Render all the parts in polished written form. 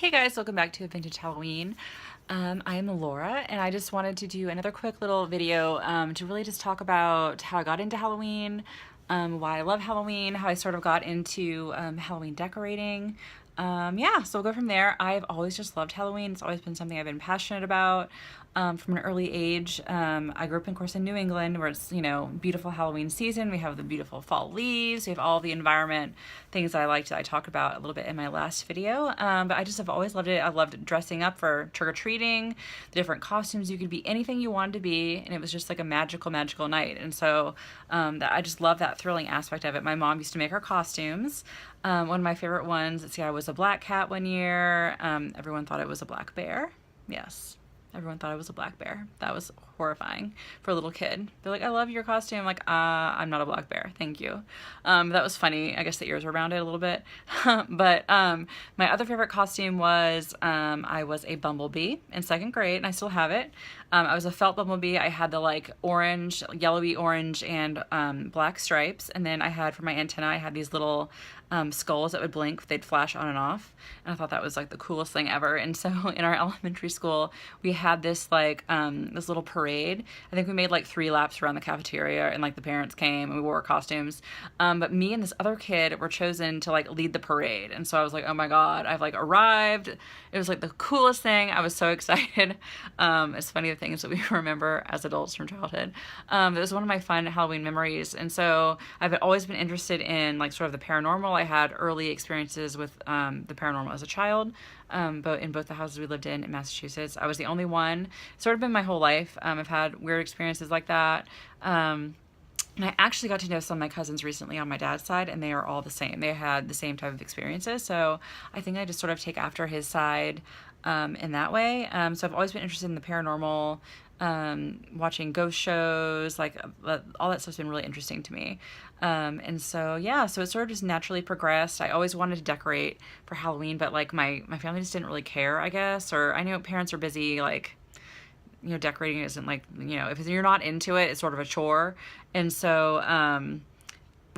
Hey guys, welcome back to Vintage Halloween. I am Laura, and I just wanted to do another quick little video to really just talk about how I got into Halloween, why I love Halloween, how I sort of got into Halloween decorating. Yeah, so we'll go from there. I've always just loved Halloween. It's always been something I've been passionate about from an early age. I grew up, of course, in New England, where it's, beautiful Halloween season. We have the beautiful fall leaves. We have all the environment things that I liked that I talked about a little bit in my last video. But I just have always loved it. I loved dressing up for trick-or-treating, the different costumes. You could be anything you wanted to be, and it was just like a magical, magical night. And so I just love that thrilling aspect of it. My mom used to make our costumes. One of my favorite ones, let's see, I was a black cat one year. Everyone thought it was a black bear. Yes, everyone thought it was a black bear. That was horrifying for a little kid. They're like, I love your costume. I'm like, I'm not a black bear. Thank you. That was funny. I guess the ears were rounded a little bit. But my other favorite costume was I was a bumblebee in second grade, and I still have it. I was a felt bumblebee. I had the like orange, yellowy orange and black stripes. And then I had, for my antenna, I had these little skulls that would blink. They'd flash on and off. And I thought that was like the coolest thing ever. And so in our elementary school, we had this like, this little parade. I think we made like 3 laps around the cafeteria, and like the parents came and we wore our costumes. But me and this other kid were chosen to like lead the parade. And so I was like, oh my God, I've like arrived. It was like the coolest thing. I was so excited. It's funny the things that we remember as adults from childhood. It was one of my fun Halloween memories. And so I've always been interested in like sort of the paranormal. I had early experiences with the paranormal as a child, but in both the houses we lived in Massachusetts. I was the only one. It's sort of been my whole life. I've had weird experiences like that. And I actually got to know some of my cousins recently on my dad's side, and they are all the same. They had the same type of experiences. So I think I just sort of take after his side in that way. So I've always been interested in the paranormal, watching ghost shows, like all that stuff's been really interesting to me. And so, yeah, so it sort of just naturally progressed. I always wanted to decorate for Halloween, but like my family just didn't really care, I guess, or I know parents are busy, like, decorating isn't like, if you're not into it, it's sort of a chore. And so,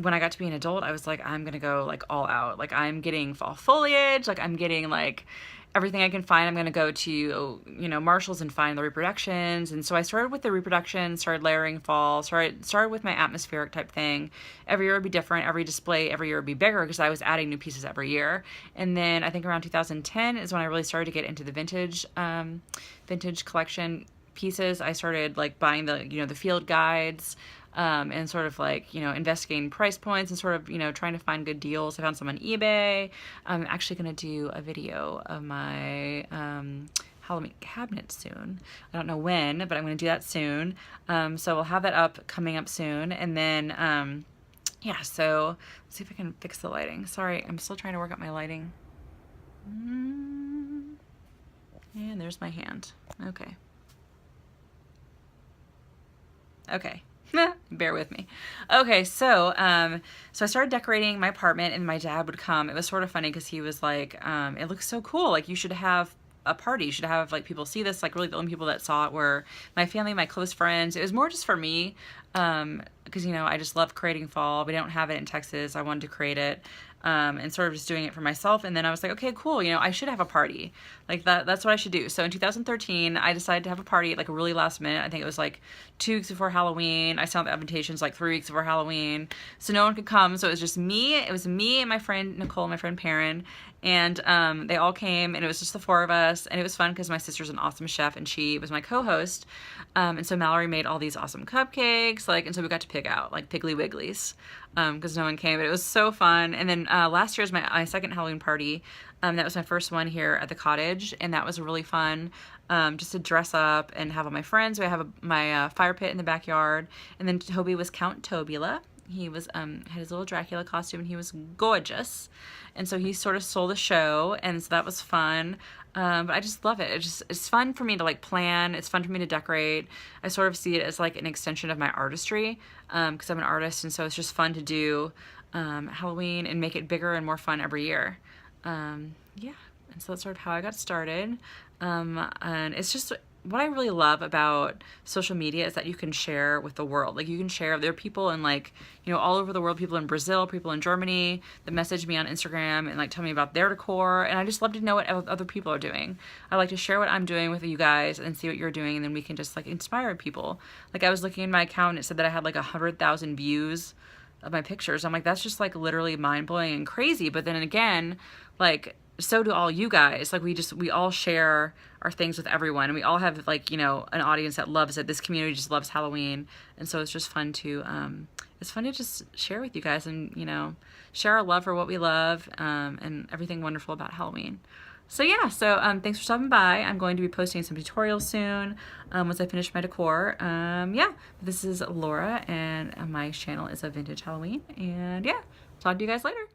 when I got to be an adult, I was like, I'm gonna go like all out. Like I'm getting fall foliage, like I'm getting like everything I can find. I'm gonna go to, Marshall's and find the reproductions. And so I started with the reproductions, started layering fall, started with my atmospheric type thing. Every year would be different. Every display every year would be bigger because I was adding new pieces every year. And then I think around 2010 is when I really started to get into the vintage collection pieces. I started like buying the, the field guides, and sort of like, investigating price points and sort of, trying to find good deals. I found some on eBay. I'm actually going to do a video of my Halloween cabinet soon. I don't know when, but I'm going to do that soon. So we'll have that coming up soon. And then, yeah, so let's see if I can fix the lighting. Sorry, I'm still trying to work out my lighting. And there's my hand. Okay. Okay. Bear with me. Okay, so so I started decorating my apartment, and my dad would come. It was sort of funny because he was like, it looks so cool. Like you should have a party. You should have like people see this. Like really the only people that saw it were my family, my close friends. It was more just for me because, I just love creating fall. We don't have it in Texas. I wanted to create it. And sort of just doing it for myself. And then I was like, okay, cool. I should have a party like that. That's what I should do. So in 2013, I decided to have a party like a really last minute. I think it was like 2 weeks before Halloween. I sent out the invitations like 3 weeks before Halloween. So no one could come. So it was just me. It was me and my friend Nicole, my friend Perrin. And they all came, and it was just the 4 of us. And it was fun because my sister's an awesome chef, and she was my co-host. And so Mallory made all these awesome cupcakes, and so we got to pick out like Piggly Wigglies because no one came, but it was so fun. And then last year was my second Halloween party. That was my first one here at the cottage, and that was really fun just to dress up and have all my friends. We have my fire pit in the backyard, and then Toby was Count Tobula. He was had his little Dracula costume, and he was gorgeous. And so he sort of stole the show, and so that was fun. But I just love it. It's fun for me to like plan. It's fun for me to decorate. I sort of see it as like an extension of my artistry because I'm an artist, and so it's just fun to do Halloween and make it bigger and more fun every year. Yeah, and so that's sort of how I got started. And it's just what I really love about social media is that you can share with the world. Like, you can share, there are people in, like, you know, all over the world, people in Brazil, people in Germany that message me on Instagram and like tell me about their decor, and I just love to know what other people are doing. I like to share what I'm doing with you guys and see what you're doing, and then we can just like inspire people. Like, I was looking in my account and it said that I had like 100,000 views of my pictures. I'm like, that's just like literally mind-blowing and crazy. But then again, like, so do all you guys. Like, we all share our things with everyone, and we all have, like, you know, an audience that loves it. This community just loves Halloween, and so it's just fun to just share with you guys, and, you know, share our love for what we love, and everything wonderful about Halloween. So yeah, thanks for stopping by. I'm going to be posting some tutorials soon once I finish my decor. Yeah, this is Laura, and my channel is A Vintage Halloween, and yeah, talk to you guys later.